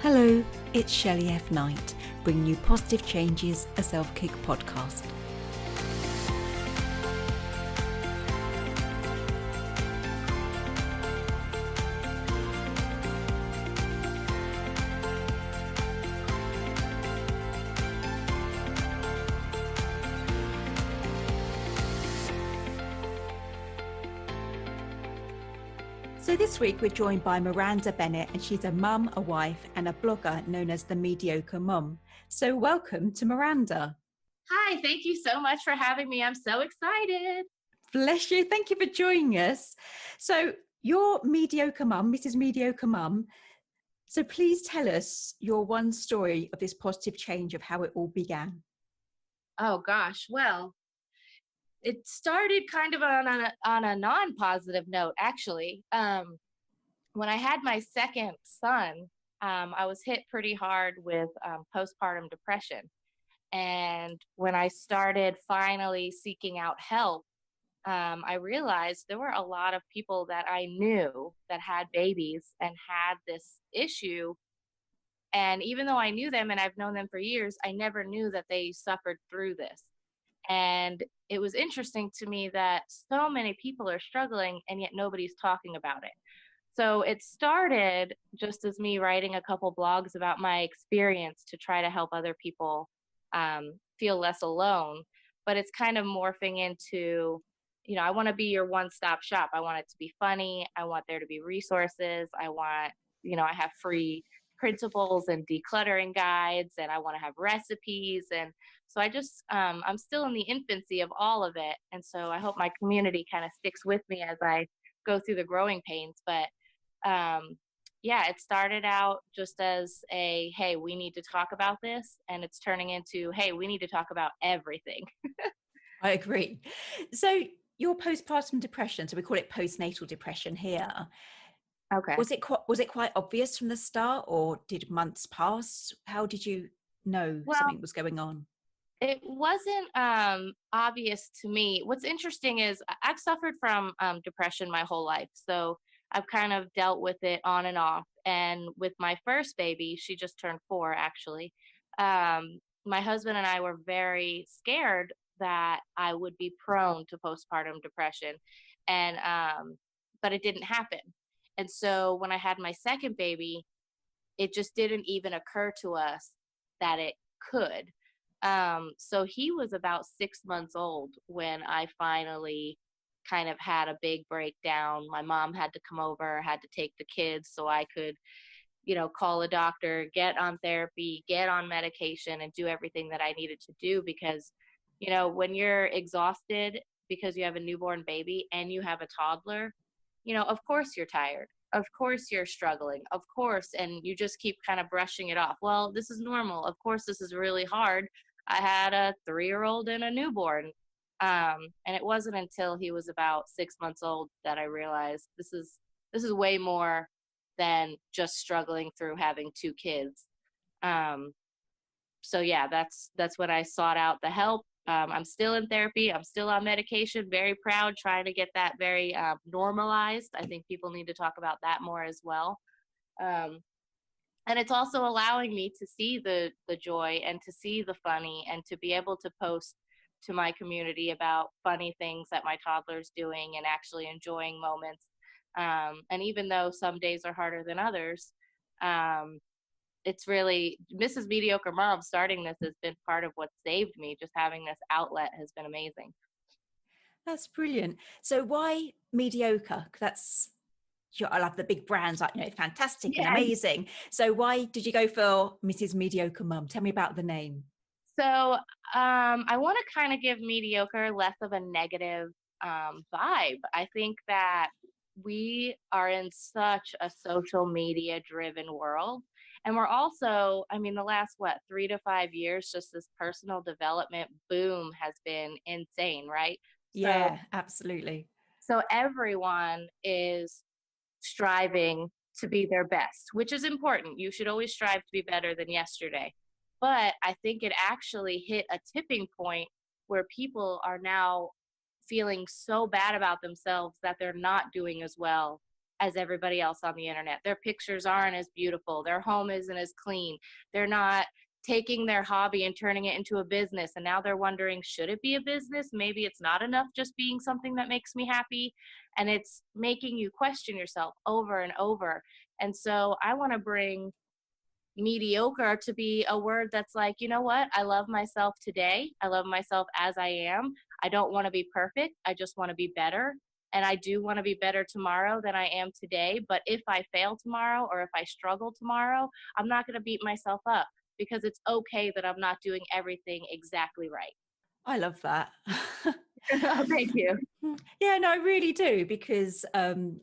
Hello, it's Shelley F Knight, bringing you Positive Changes, a self-kick podcast. So this week we're joined by Miranda Bennett, and she's a mum, a wife and a blogger known as the Mediocre Mum. So welcome to Miranda. Hi, thank you so much for having me. I'm so excited. Bless you. Thank you for joining us. So you're Mediocre Mum, Mrs Mediocre Mum. So please tell us your one story of this positive change of how it all began. Oh gosh, well, it started kind of on a non-positive note, actually. When I had my second son, I was hit pretty hard with postpartum depression. And when I started finally seeking out help, I realized there were a lot of people that I knew that had babies and had this issue. And even though I knew them and I've known them for years, I never knew that they suffered through this. And it was interesting to me that so many people are struggling and yet nobody's talking about it. So it started just as me writing a couple blogs about my experience to try to help other people feel less alone. But it's kind of morphing into, I want to be your one-stop shop. I want it to be funny. I want there to be resources. I want, I have free principles and decluttering guides, and I want to have recipes. And so I'm still in the infancy of all of it. And so I hope my community kind of sticks with me as I go through the growing pains. But it started out just as hey, we need to talk about this. And it's turning into, hey, we need to talk about everything. I agree. So your postpartum depression, so we call it postnatal depression here. Okay. Was it quite obvious from the start, or did months pass? How did you know something was going on? It wasn't obvious to me. What's interesting is I've suffered from depression my whole life. So I've kind of dealt with it on and off. And with my first baby, she just turned 4 actually. My husband and I were very scared that I would be prone to postpartum depression. And but it didn't happen. And so when I had my second baby, it just didn't even occur to us that it could. So he was about 6 months old when I finally kind of had a big breakdown. My mom had to come over, had to take the kids so I could, call a doctor, get on therapy, get on medication, and do everything that I needed to do because, when you're exhausted because you have a newborn baby and you have a toddler, of course you're tired. Of course you're struggling. Of course. And you just keep kind of brushing it off. Well, this is normal. Of course, this is really hard. I had a 3-year-old and a newborn. And it wasn't until he was about 6 months old that I realized this is way more than just struggling through having 2 kids. So yeah, that's when I sought out the help. I'm still in therapy. I'm still on medication, very proud, trying to get that very normalized. I think people need to talk about that more as well. And it's also allowing me to see the joy and to see the funny and to be able to post to my community about funny things that my toddler's doing and actually enjoying moments. And even though some days are harder than others, it's really Mrs. Mediocre Mom starting this has been part of what saved me. Just having this outlet has been amazing. That's brilliant. So why mediocre? I love the big brands, like, fantastic and amazing. So why did you go for Mrs. Mediocre Mum? Tell me about the name. So I want to kind of give mediocre less of a negative vibe. I think that we are in such a social media driven world. And we're also, the last, 3 to 5 years, just this personal development boom has been insane, right? Yeah, absolutely. So everyone is striving to be their best, which is important. You should always strive to be better than yesterday. But I think it actually hit a tipping point where people are now feeling so bad about themselves that they're not doing as well as everybody else on the internet. Their pictures aren't as beautiful. Their home isn't as clean. They're not taking their hobby and turning it into a business. And now they're wondering, should it be a business? Maybe it's not enough just being something that makes me happy. And it's making you question yourself over and over. And so I want to bring mediocre to be a word that's like, you know what? I love myself today. I love myself as I am. I don't want to be perfect. I just want to be better. And I do want to be better tomorrow than I am today. But if I fail tomorrow or if I struggle tomorrow, I'm not going to beat myself up, because it's okay that I'm not doing everything exactly right. I love that. Oh, thank you. Yeah, no, I really do, because the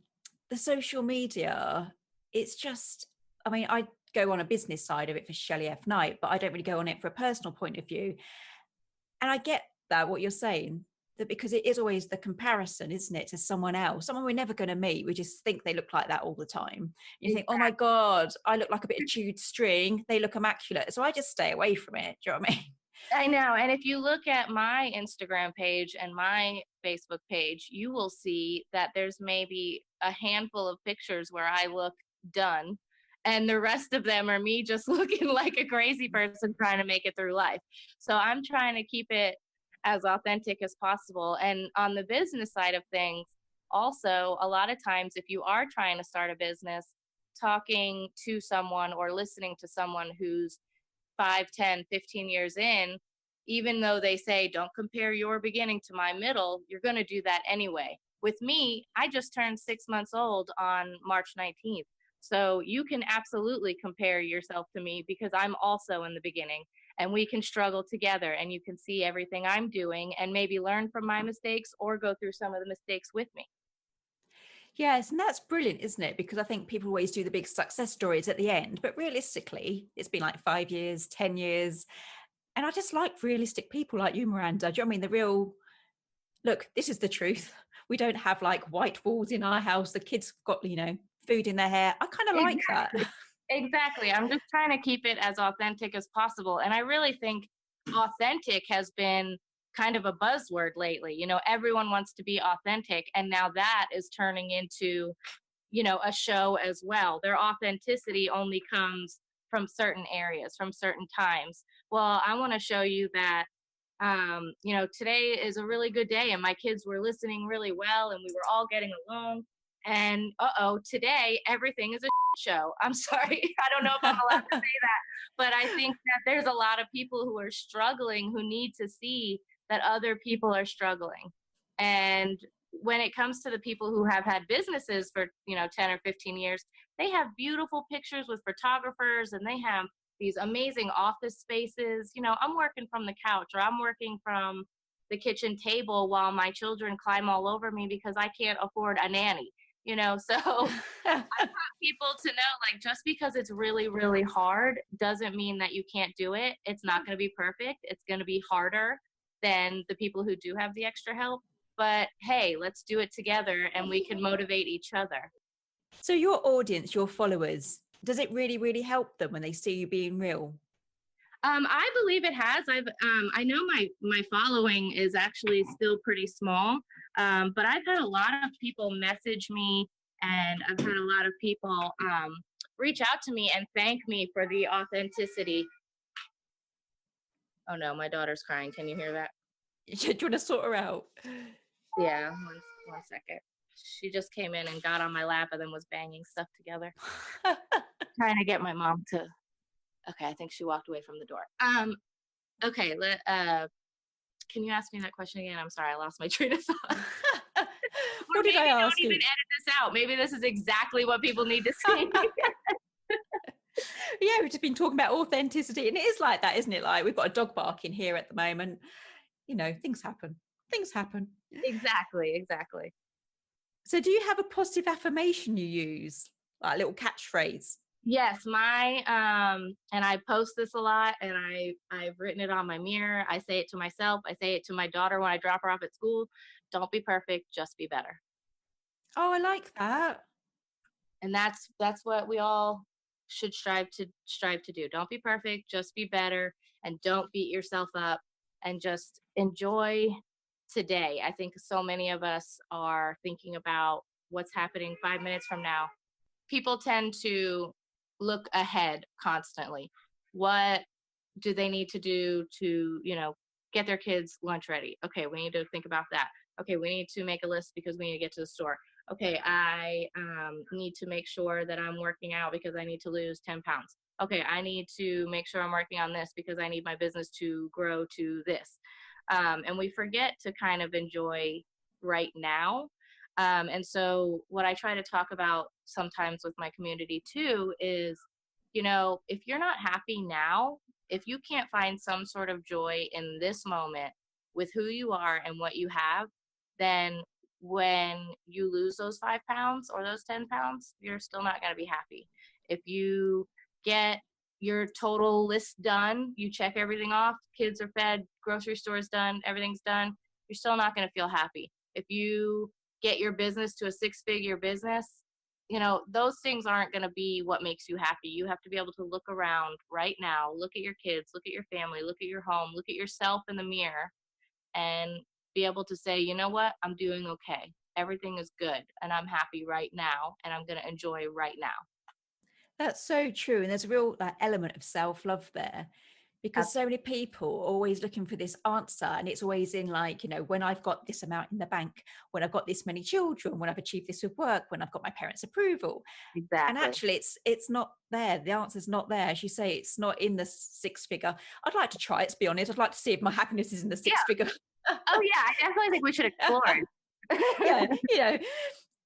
social media, it's just, I mean, I go on a business side of it for Shelley F9, but I don't really go on it for a personal point of view. And I get that, what you're saying, that because it is always the comparison, isn't it, to someone else, someone we're never going to meet. We just think they look like that all the time. You think, oh my God, I look like a bit of chewed string. They look immaculate. So I just stay away from it. Do you know what I mean? I know. And if you look at my Instagram page and my Facebook page, you will see that there's maybe a handful of pictures where I look done, and the rest of them are me just looking like a crazy person trying to make it through life. So I'm trying to keep it as authentic as possible. And on the business side of things, also, a lot of times, if you are trying to start a business, talking to someone or listening to someone who's 5, 10, 15 years in, even though they say, don't compare your beginning to my middle, you're going to do that anyway. With me, I just turned 6 months old on March 19th. So you can absolutely compare yourself to me, because I'm also in the beginning, and we can struggle together, and you can see everything I'm doing and maybe learn from my mistakes or go through some of the mistakes with me. Yes, and that's brilliant, isn't it? Because I think people always do the big success stories at the end, but realistically, it's been like 5 years, 10 years. And I just like realistic people like you, Miranda. Do you know what I mean? The real, look, this is the truth. We don't have like white walls in our house. The kids got, food in their hair. I kind of like that. Exactly. I'm just trying to keep it as authentic as possible. And I really think authentic has been kind of a buzzword lately. Everyone wants to be authentic. And now that is turning into, a show as well. Their authenticity only comes from certain areas, from certain times. Well, I want to show you that, today is a really good day, and my kids were listening really well, and we were all getting along. And today everything is a show. I'm sorry. I don't know if I'm allowed to say that, but I think that there's a lot of people who are struggling who need to see that other people are struggling. And when it comes to the people who have had businesses for 10 or 15 years, they have beautiful pictures with photographers, and they have these amazing office spaces. I'm working from the couch, or I'm working from the kitchen table while my children climb all over me because I can't afford a nanny. So I want people to know, like, just because it's really, really hard doesn't mean that you can't do it. It's not going to be perfect. It's going to be harder than the people who do have the extra help. But hey, let's do it together, and we can motivate each other. So your audience, your followers, does it really, really help them when they see you being real? I believe it has. I know my following is actually still pretty small, but I've had a lot of people message me, and I've had a lot of people reach out to me and thank me for the authenticity. Oh no, my daughter's crying. Can you hear that? Do you want to sort her out? Yeah, one second. She just came in and got on my lap and then was banging stuff together. Trying to get my mom to. Okay, I think she walked away from the door. Okay, can you ask me that question again? I'm sorry, I lost my train of thought. What did I ask you? Don't even edit this out. Maybe this is exactly what people need to see. Yeah, we've just been talking about authenticity, and it is like that, isn't it? Like, we've got a dog barking here at the moment. Things happen. Exactly. So do you have a positive affirmation you use, like a little catchphrase? Yes, and I post this a lot, and I've written it on my mirror. I say it to myself. I say it to my daughter when I drop her off at school. Don't be perfect, just be better. Oh, I like that. And that's what we all should strive to do. Don't be perfect, just be better, and don't beat yourself up, and just enjoy today. I think so many of us are thinking about what's happening 5 minutes from now. People tend to look ahead constantly. What do they need to do to, get their kids lunch ready? Okay, we need to think about that. Okay, we need to make a list because we need to get to the store. Okay, I need to make sure that I'm working out because I need to lose 10 pounds. Okay, I need to make sure I'm working on this because I need my business to grow to this. And we forget to kind of enjoy right now. And so what I try to talk about sometimes with my community too is, if you're not happy now, if you can't find some sort of joy in this moment with who you are and what you have, then when you lose those 5 pounds or those 10 pounds, you're still not going to be happy. If you get your total list done, you check everything off, kids are fed, grocery store's done, everything's done, you're still not going to feel happy. If you get your business to a 6-figure business, those things aren't going to be what makes you happy. You have to be able to look around right now, look at your kids, look at your family, look at your home, look at yourself in the mirror, and be able to say, you know what, I'm doing okay. Everything is good, and I'm happy right now, and I'm going to enjoy right now. That's so true. And there's a real element of self-love there, because so many people are always looking for this answer, and it's always in when I've got this amount in the bank, when I've got this many children, when I've achieved this with work, when I've got my parents' approval. Exactly. And actually it's not there. The answer's not there. As you say, it's not in the 6-figure. I'd like to try it, to be honest. I'd like to see if my happiness is in the 6-figure. Oh yeah, I definitely think we should explore it. Yeah,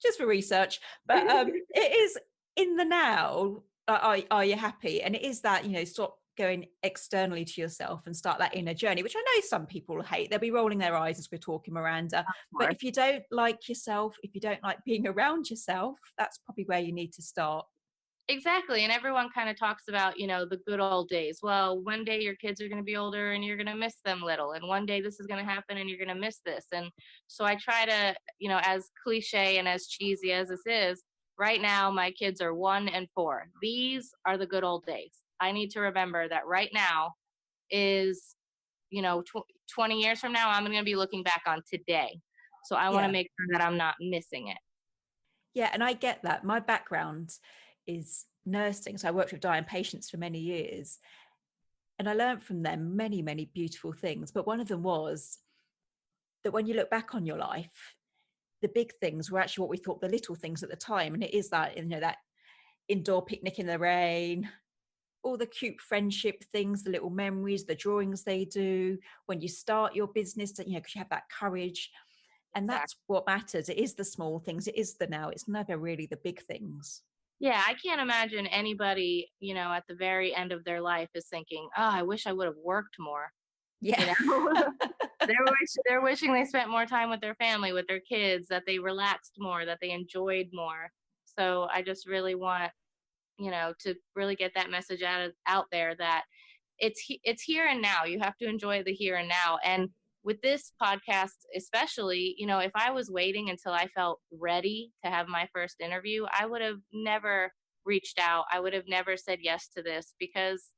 just for research. But it is in the now. Are you happy? And it is that, stop going externally to yourself and start that inner journey, which I know some people hate. They'll be rolling their eyes as we're talking, Miranda. But if you don't like yourself, if you don't like being around yourself, that's probably where you need to start. Exactly. And everyone kind of talks about, the good old days. Well, one day your kids are going to be older and you're going to miss them little. And one day this is going to happen and you're going to miss this. And so I try to, as cliche and as cheesy as this is, right now my kids are 1 and 4. These are the good old days. I need to remember that right now is, 20 years from now, I'm going to be looking back on today. So I want to make sure that I'm not missing it. Yeah. And I get that. My background is nursing. So I worked with dying patients for many years, and I learned from them many, many beautiful things. But one of them was that when you look back on your life, the big things were actually what we thought the little things at the time. And it is that, that indoor picnic in the rain, all the cute friendship things, the little memories, the drawings they do when you start your business, because you have that courage. And that's what matters. It is the small things. It is the now. It's never really the big things. Yeah, I can't imagine anybody, at the very end of their life is thinking, oh, I wish I would have worked more. Yeah. They're wishing they spent more time with their family, with their kids, that they relaxed more, that they enjoyed more. So I just really want, to really get that message out there that it's here and now. You have to enjoy the here and now. And with this podcast, especially, if I was waiting until I felt ready to have my first interview, I would have never reached out. I would have never said yes to this, because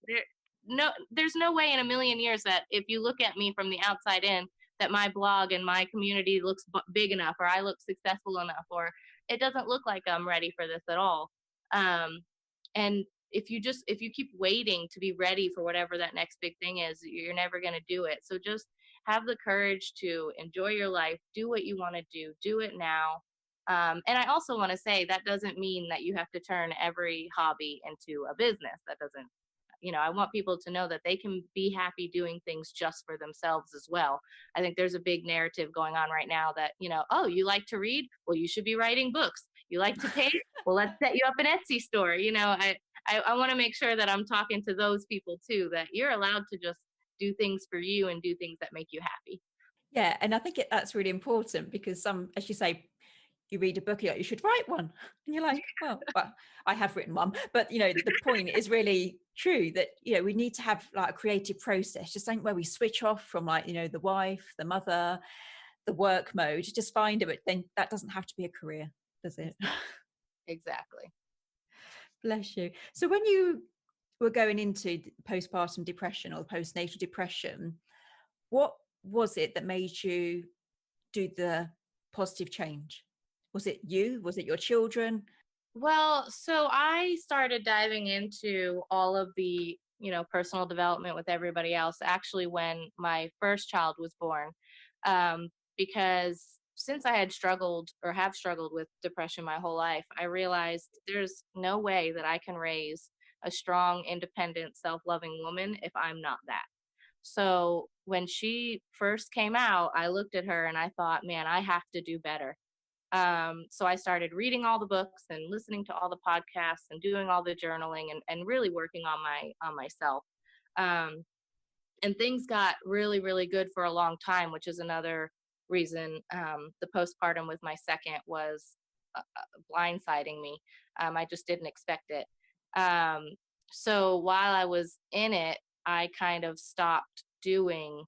there's no way in a million years that if you look at me from the outside in, that my blog and my community looks big enough, or I look successful enough, or it doesn't look like I'm ready for this at all. And if you keep waiting to be ready for whatever that next big thing is, you're never going to do it. So just have the courage to enjoy your life, do what you want to do it now. And I also want to say that doesn't mean that you have to turn every hobby into a business. That doesn't, I want people to know that they can be happy doing things just for themselves as well. I think there's a big narrative going on right now that, oh, you like to read? Well, you should be writing books. You like to paint? Well, let's set you up an Etsy store. I want to make sure that I'm talking to those people too, that you're allowed to just do things for you and do things that make you happy. Yeah. And I think that's really important, because as you say, you read a book, you should write one. And you're like, well, I have written one. But, the point is really true that, we need to have a creative process, just something where we switch off from the wife, the mother, the work mode, just find it. But then that doesn't have to be a career, does it? Exactly. Bless you. So when you were going into postpartum depression or postnatal depression, what was it that made you do the positive change? Was it you? Was it your children? Well, so I started diving into all of the, personal development with everybody else actually when my first child was born. Because since I had struggled or have struggled with depression my whole life, I realized there's no way that I can raise a strong, independent, self-loving woman if I'm not that. So when she first came out, I looked at her and I thought, man, I have to do better. So I started reading all the books and listening to all the podcasts and doing all the journaling and really working on myself. Um, and things got really, really good for a long time, which is another reason the postpartum with my second was blindsiding me. I just didn't expect it. So while I was in it, I kind of stopped doing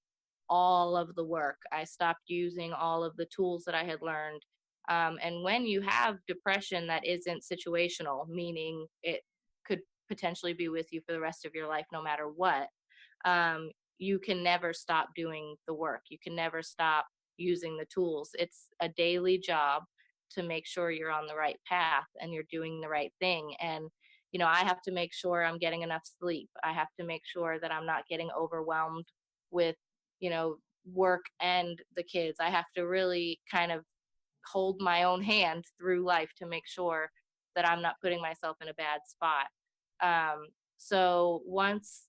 all of the work. I stopped using all of the tools that I had learned. And when you have depression that isn't situational, meaning it could potentially be with you for the rest of your life, no matter what, you can never stop doing the work. You can never stop using the tools. It's a daily job to make sure you're on the right path and you're doing the right thing. And, I have to make sure I'm getting enough sleep. I have to make sure that I'm not getting overwhelmed with, work and the kids. I have to really kind of hold my own hand through life to make sure that I'm not putting myself in a bad spot. So once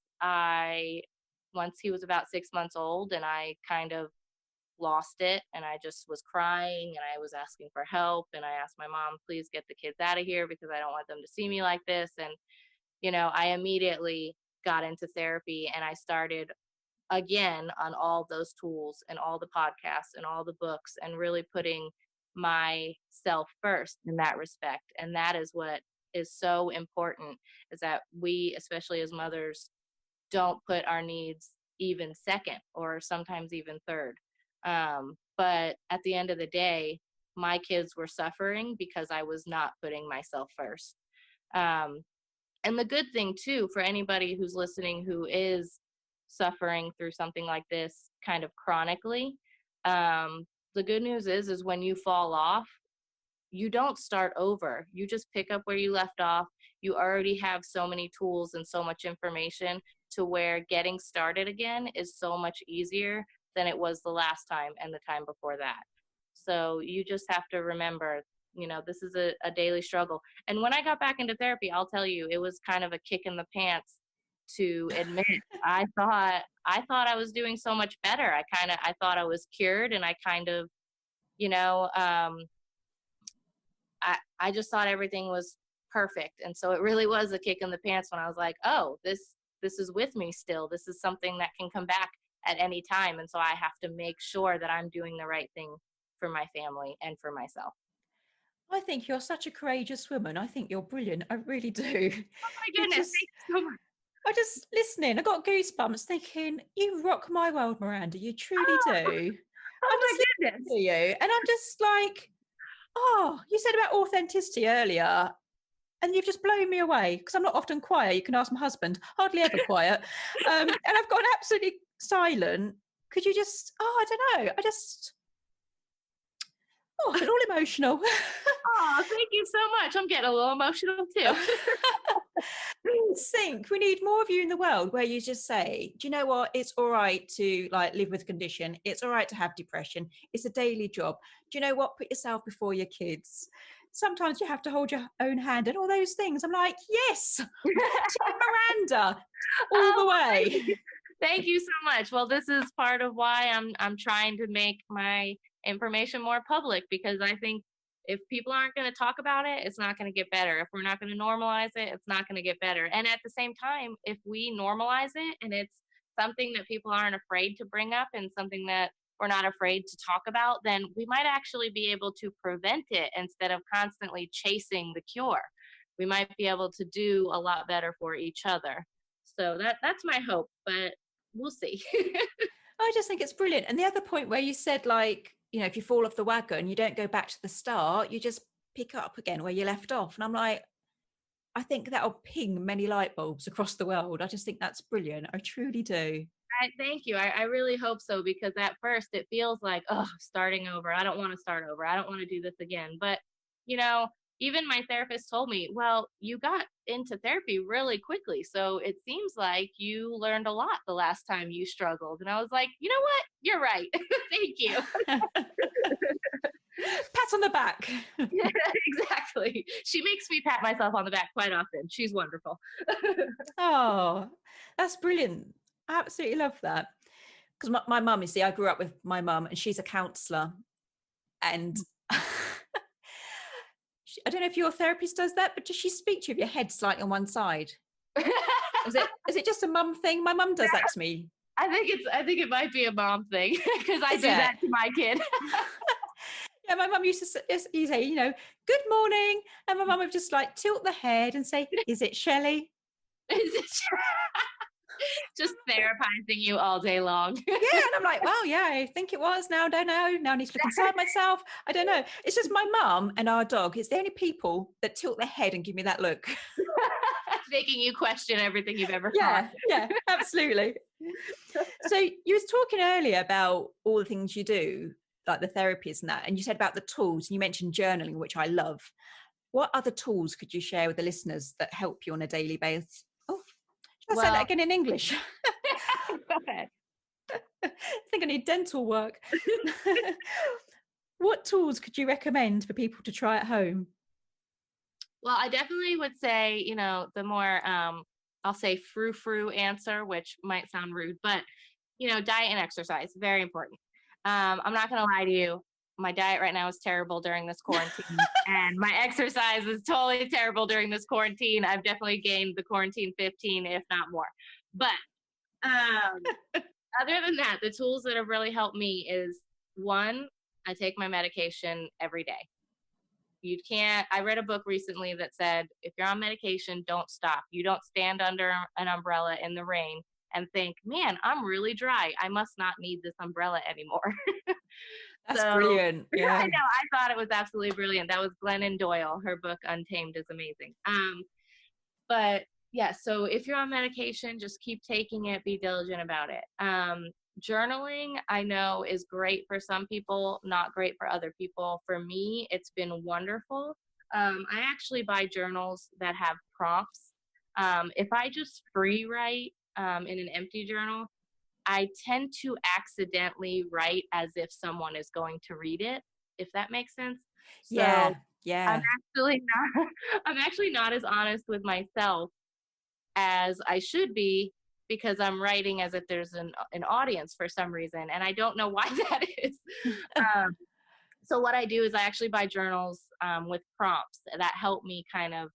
he was about 6 months old and I kind of lost it and I just was crying and I was asking for help and I asked my mom, please get the kids out of here because I don't want them to see me like this. And, I immediately got into therapy and I started again on all those tools and all the podcasts and all the books and really putting myself first in that respect. And that is what is so important, is that we, especially as mothers, don't put our needs even second or sometimes even third. But at the end of the day, my kids were suffering because I was not putting myself first. And the good thing too, for anybody who's listening who is suffering through something like this kind of chronically, the good news is when you fall off, you don't start over. You just pick up where you left off. You already have so many tools and so much information to where getting started again is so much easier than it was the last time and the time before that. So you just have to remember, this is a daily struggle. And when I got back into therapy, I'll tell you, it was kind of a kick in the pants to admit I thought I was doing so much better. I thought I was cured, and I kind of, I just thought everything was perfect. And so it really was a kick in the pants when I was like, oh, this is with me still. This is something that can come back at any time. And so I have to make sure that I'm doing the right thing for my family and for myself. I think you're such a courageous woman. I think you're brilliant. I really do. Oh my goodness. Thank you so much. I just listening, I got goosebumps thinking, you rock my world, Miranda. You truly do. Oh my goodness. To you. And I'm just like, oh, you said about authenticity earlier, and you've just blown me away because I'm not often quiet. You can ask my husband, hardly ever quiet. And I've gone absolutely silent. Could you just, I don't know. I feel all emotional. Oh, thank you so much. I'm getting a little emotional too. We need more of you in the world where you just say, do you know what? It's all right to live with condition. It's all right to have depression. It's a daily job. Do you know what? Put yourself before your kids. Sometimes you have to hold your own hand and all those things. I'm like, yes, Miranda, all the way. Thank you so much. Well, this is part of why I'm trying to make my information more public, because I think if people aren't going to talk about it, it's not going to get better. If we're not going to normalize it, it's not going to get better. And at the same time, if we normalize it and it's something that people aren't afraid to bring up and something that we're not afraid to talk about, then we might actually be able to prevent it instead of constantly chasing the cure. We might be able to do a lot better for each other. So that's my hope, but we'll see. I just think it's brilliant. And the other point where you said, if you fall off the wagon, you don't go back to the start, you just pick up again where you left off. And I'm like, I think that'll ping many light bulbs across the world. I just think that's brilliant. I truly do. Thank you. I really hope so, because at first it feels like, starting over. I don't want to start over. I don't want to do this again. But you know, even my therapist told me, well, you got into therapy really quickly. So it seems like you learned a lot the last time you struggled. And I was like, you know what? You're right. Thank you. Pat on the back. Yeah, exactly. She makes me pat myself on the back quite often. She's wonderful. Oh, that's brilliant. I absolutely love that. Because my mum, you see, I grew up with my mum and she's a counsellor. And I don't know if your therapist does that, but does she speak to you with your head slightly on one side? Is it just a mum thing? My mum does that to me. I think it might be a mom thing because I do that to my kid. Yeah, my mum used to say, you know, good morning. And my mum would just like tilt the head and say, is it Shelley? Is it just therapizing you all day long? Yeah, and I'm like, well, yeah, I think it was. Now I don't know. Now I need to look inside myself. I don't know. It's just my mum and our dog. It's the only people that tilt their head and give me that look. Making you question everything you've ever thought. Yeah, absolutely. So you was talking earlier about all the things you do, like the therapies and that, and you said about the tools, and you mentioned journaling, which I love. What other tools could you share with the listeners that help you on a daily basis? Oh, should I say that again in English? Go ahead. I think I need dental work. What tools could you recommend for people to try at home? Well, I definitely would say, you know, the more, I'll say frou-frou answer, which might sound rude, but, you know, diet and exercise, very important. I'm not going to lie to you. My diet right now is terrible during this quarantine, and my exercise is totally terrible during this quarantine. I've definitely gained the quarantine 15, if not more. But other than that, the tools that have really helped me is, one, I take my medication every day. I read a book recently that said, if you're on medication, don't stop. You don't stand under an umbrella in the rain and think, man, I'm really dry. I must not need this umbrella anymore. That's brilliant. Yeah, I know. I thought it was absolutely brilliant. That was Glennon Doyle. Her book Untamed is amazing. But yeah, so if you're on medication, just keep taking it. Be diligent about it. Journaling, I know, is great for some people, not great for other people. For me, it's been wonderful. I actually buy journals that have prompts. If I just free write in an empty journal, I tend to accidentally write as if someone is going to read it, if that makes sense. So yeah. I'm actually not as honest with myself as I should be, because I'm writing as if there's an audience for some reason, and I don't know why that is. So what I do is I actually buy journals with prompts that help me kind of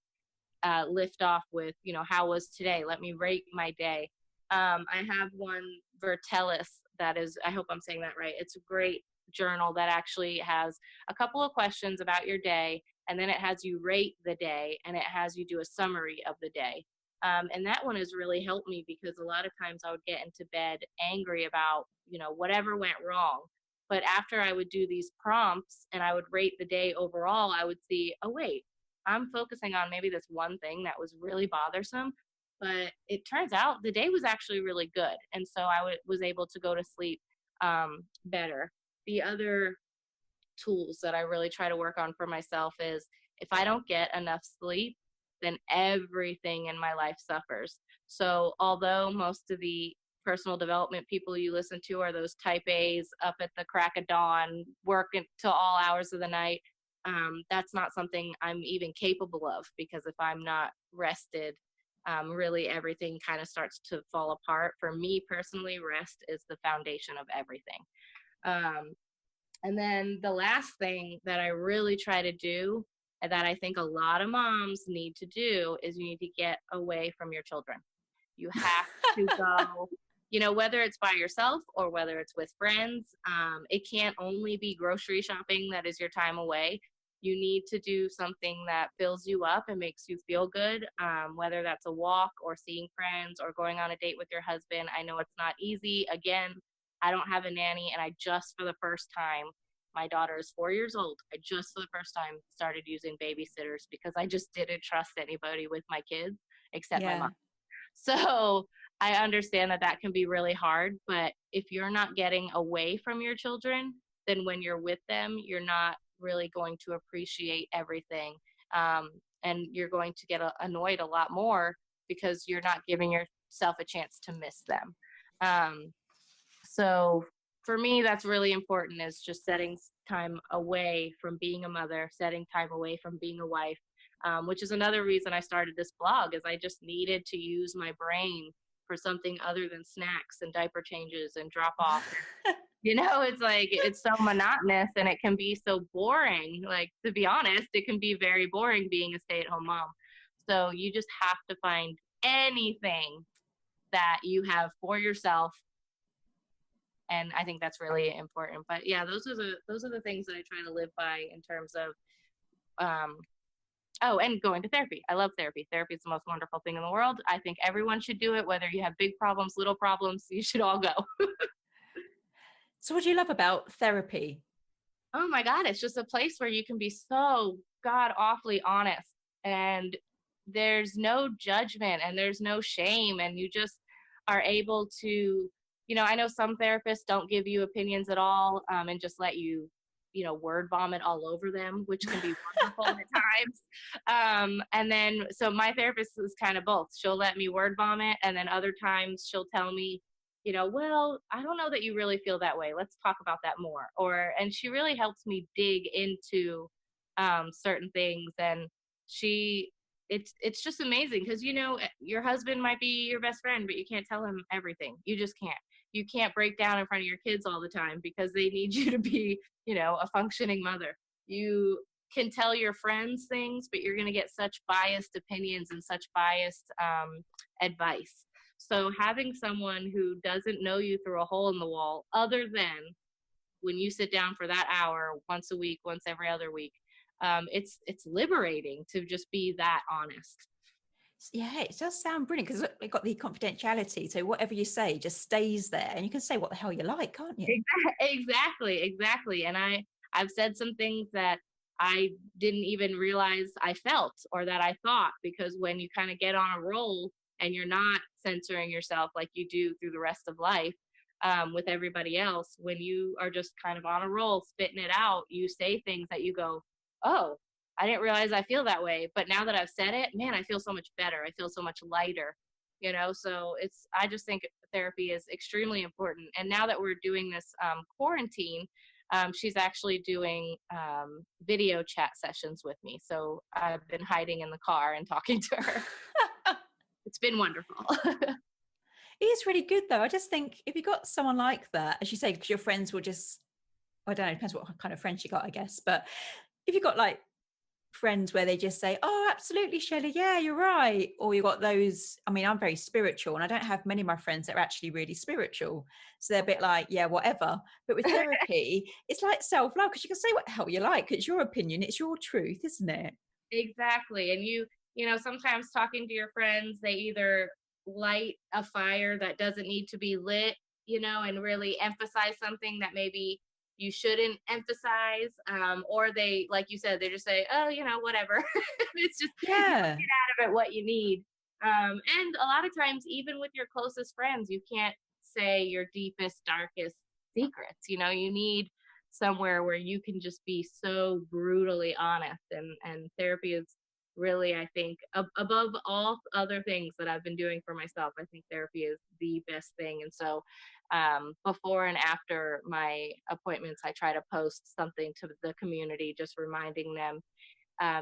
lift off with, you know, how was today? Let me rate my day. I have one, Vertellis, that is, I hope I'm saying that right. It's a great journal that actually has a couple of questions about your day, and then it has you rate the day, and it has you do a summary of the day. And that one has really helped me, because a lot of times I would get into bed angry about, you know, whatever went wrong. But after I would do these prompts and I would rate the day overall, I would see, oh, wait, I'm focusing on maybe this one thing that was really bothersome. But it turns out the day was actually really good. And so I was able to go to sleep better. The other tools that I really try to work on for myself is, if I don't get enough sleep, then everything in my life suffers. So although most of the personal development people you listen to are those type A's up at the crack of dawn, working till all hours of the night, that's not something I'm even capable of, because if I'm not rested, really everything kind of starts to fall apart. For me personally, rest is the foundation of everything. And then the last thing that I really try to do, that I think a lot of moms need to do, is you need to get away from your children. You have to go, you know, whether it's by yourself or whether it's with friends. It can't only be grocery shopping that is your time away. You need to do something that fills you up and makes you feel good, whether that's a walk or seeing friends or going on a date with your husband. I know it's not easy. Again, I don't have a nanny, and I just, for the first time, my daughter is 4 years old, I just for the first time started using babysitters, because I just didn't trust anybody with my kids except my mom. So I understand that that can be really hard, but if you're not getting away from your children, then when you're with them, you're not really going to appreciate everything. And you're going to get annoyed a lot more because you're not giving yourself a chance to miss them. So for me, that's really important, is just setting time away from being a mother, setting time away from being a wife, which is another reason I started this blog, is I just needed to use my brain for something other than snacks and diaper changes and drop off. It's like, it's so monotonous and it can be so boring. Like, to be honest, it can be very boring being a stay-at-home mom. So you just have to find anything that you have for yourself. And I think that's really important. But yeah, those are the things that I try to live by in terms of, and going to therapy. I love therapy. Therapy is the most wonderful thing in the world. I think everyone should do it, whether you have big problems, little problems, you should all go. So what do you love about therapy? Oh my God, it's just a place where you can be so God awfully honest, and there's no judgment and there's no shame, and you just are able to, I know some therapists don't give you opinions at all, and just let you, word vomit all over them, which can be wonderful at times. And then, so my therapist is kind of both. She'll let me word vomit, and then other times she'll tell me, well, I don't know that you really feel that way. Let's talk about that more. And she really helps me dig into certain things. And it's just amazing because, your husband might be your best friend, but you can't tell him everything. You just can't. You can't break down in front of your kids all the time because they need you to be, a functioning mother. You can tell your friends things, but you're going to get such biased opinions and such biased advice. So having someone who doesn't know you through a hole in the wall, other than when you sit down for that hour once a week, once every other week, it's liberating to just be that honest. Yeah, it does sound brilliant because we've got the confidentiality. So whatever you say just stays there, and you can say what the hell you like, can't you? Exactly. And I've said some things that I didn't even realize I felt or that I thought, because when you kind of get on a roll and you're not censoring yourself like you do through the rest of life with everybody else, when you are just kind of on a roll, spitting it out, you say things that you go, oh, I didn't realize I feel that way. But now that I've said it, man, I feel so much better. I feel so much lighter, so I just think therapy is extremely important. And now that we're doing this quarantine, she's actually doing video chat sessions with me. So I've been hiding in the car and talking to her. It's been wonderful. It is really good though. I just think if you got someone like that, as you say, because your friends will just, I don't know, it depends what kind of friends you got, I guess. But if you got like friends where they just say, oh, absolutely, Shelley, yeah, you're right. Or you got those, I mean, I'm very spiritual and I don't have many of my friends that are actually really spiritual. So they're a bit like, yeah, whatever. But with therapy, it's like self-love because you can say what the hell you like. It's your opinion. It's your truth, isn't it? Exactly. And sometimes talking to your friends, they either light a fire that doesn't need to be lit, and really emphasize something that maybe you shouldn't emphasize, or they, like you said, they just say, oh, whatever. It's just, yeah, get out of it what you need. And a lot of times, even with your closest friends, you can't say your deepest, darkest secrets. You need somewhere where you can just be so brutally honest, and therapy is really, I think, above all other things that I've been doing for myself, I think therapy is the best thing. And so before and after my appointments, I try to post something to the community, just reminding them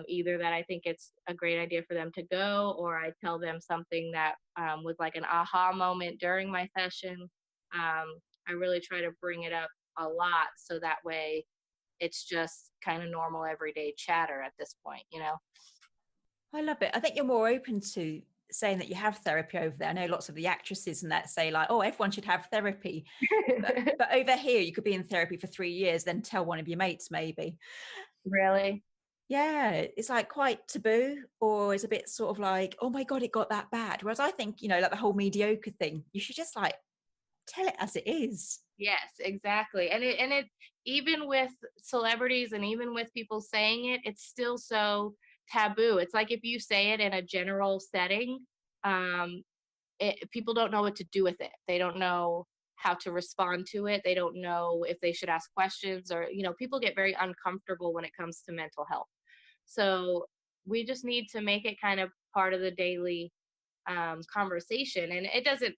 either that I think it's a great idea for them to go, or I tell them something that was like an aha moment during my session. I really try to bring it up a lot, so that way it's just kind of normal everyday chatter at this point. I love it. I think you're more open to saying that you have therapy over there. I know lots of the actresses and that say like, oh, everyone should have therapy. but over here, you could be in therapy for 3 years, then tell one of your mates maybe. Really? Yeah, it's like quite taboo, or it's a bit sort of like, oh my God, it got that bad. Whereas I think, like the whole mediocre thing, you should just like tell it as it is. Yes, exactly. And it even with celebrities and even with people saying it, it's still so taboo. It's like if you say it in a general setting, people don't know what to do with it. They don't know how to respond to it. They don't know if they should ask questions, or, people get very uncomfortable when it comes to mental health. So we just need to make it kind of part of the daily conversation. And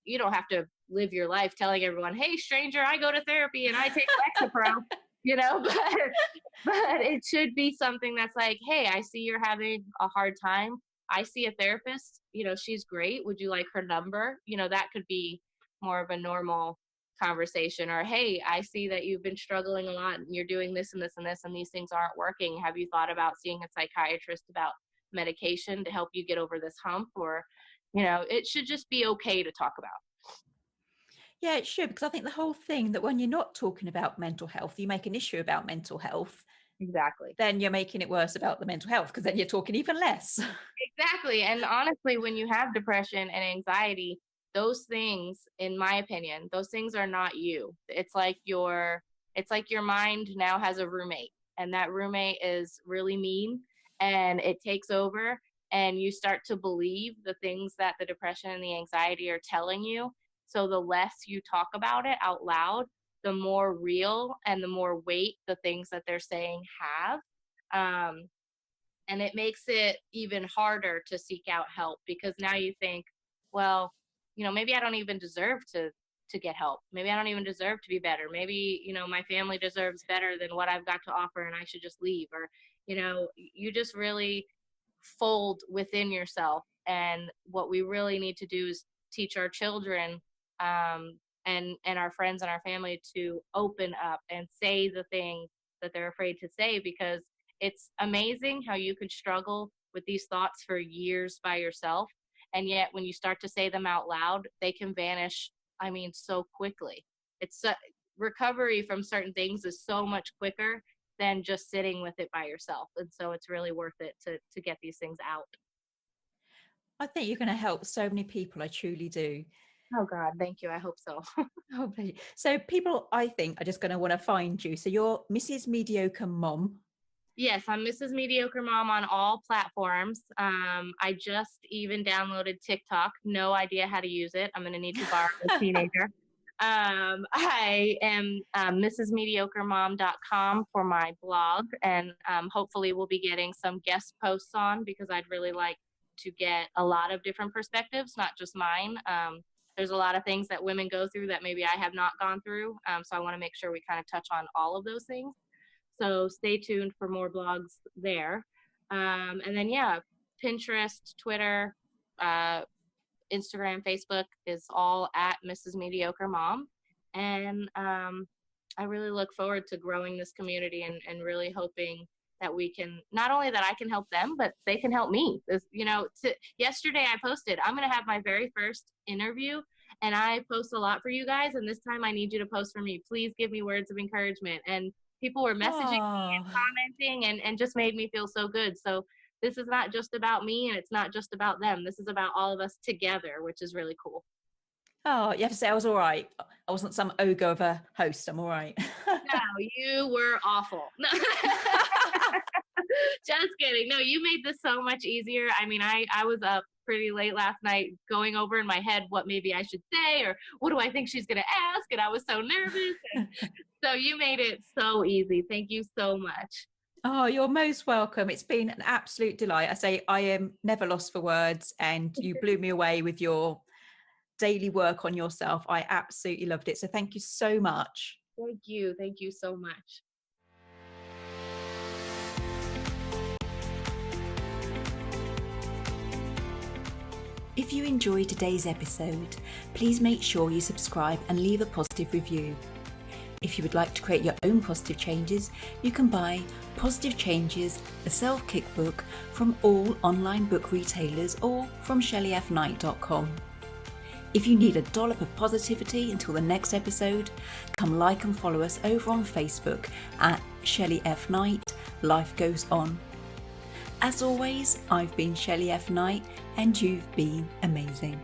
you don't have to live your life telling everyone, hey, stranger, I go to therapy and I take Lexapro, but it should be something that's like, hey, I see you're having a hard time. I see a therapist, she's great. Would you like her number? That could be more of a normal conversation. Or, hey, I see that you've been struggling a lot and you're doing this and this and this, and these things aren't working. Have you thought about seeing a psychiatrist about medication to help you get over this hump? Or, it should just be okay to talk about. Yeah, it should, because I think the whole thing that when you're not talking about mental health, you make an issue about mental health. Exactly. Then you're making it worse about the mental health, because then you're talking even less. Exactly. And honestly, when you have depression and anxiety, those things, in my opinion, those things are not you. It's like your mind now has a roommate, and that roommate is really mean, and it takes over, and you start to believe the things that the depression and the anxiety are telling you. So the less you talk about it out loud, the more real and the more weight the things that they're saying have. And it makes it even harder to seek out help, because now you think, well, maybe I don't even deserve to get help. Maybe I don't even deserve to be better. Maybe, my family deserves better than what I've got to offer, and I should just leave. Or, you just really fold within yourself. And what we really need to do is teach our children and our friends and our family to open up and say the things that they're afraid to say, because it's amazing how you could struggle with these thoughts for years by yourself. And yet when you start to say them out loud, they can vanish, so quickly. Recovery from certain things is so much quicker than just sitting with it by yourself. And so it's really worth it to get these things out. I think you're going to help so many people. I truly do. Oh God, thank you. I hope so. Oh, so people, I think, are just going to want to find you. So you're Mrs Mediocre Mom. Yes, I'm Mrs Mediocre Mom on all platforms. I just even downloaded TikTok. No idea how to use it. I'm going to need to borrow a teenager. I am mrsmediocremom.com for my blog, and hopefully we'll be getting some guest posts on, because I'd really like to get a lot of different perspectives, not just mine. There's a lot of things that women go through that maybe I have not gone through, so I want to make sure we kind of touch on all of those things. So stay tuned for more blogs there. And then, Pinterest, Twitter, Instagram, Facebook is all at Mrs. Mediocre Mom. And I really look forward to growing this community and really hoping that we can, not only that I can help them, but they can help me. Yesterday I posted, I'm going to have my very first interview, and I post a lot for you guys. And this time I need you to post for me. Please give me words of encouragement. And people were messaging me and commenting and just made me feel so good. So this is not just about me, and it's not just about them. This is about all of us together, which is really cool. Oh, you have to say I was all right. I wasn't some ogre of a host. I'm all right. No, you were awful. Just kidding. No, you made this so much easier. I was up pretty late last night going over in my head what maybe I should say, or what do I think she's going to ask, and I was so nervous. So you made it so easy. Thank you so much. Oh, you're most welcome. It's been an absolute delight. I say I am never lost for words, and you blew me away with your daily work on yourself. I absolutely loved it. So thank you so much. Thank you. Thank you so much. If you enjoyed today's episode, please make sure you subscribe and leave a positive review. If you would like to create your own positive changes, you can buy Positive Changes, a self-kick book from all online book retailers or from ShelleyF9.com. If you need a dollop of positivity until the next episode, come like and follow us over on Facebook at Shelley F Night, Life Goes On. As always, I've been Shelley F Night, and you've been amazing.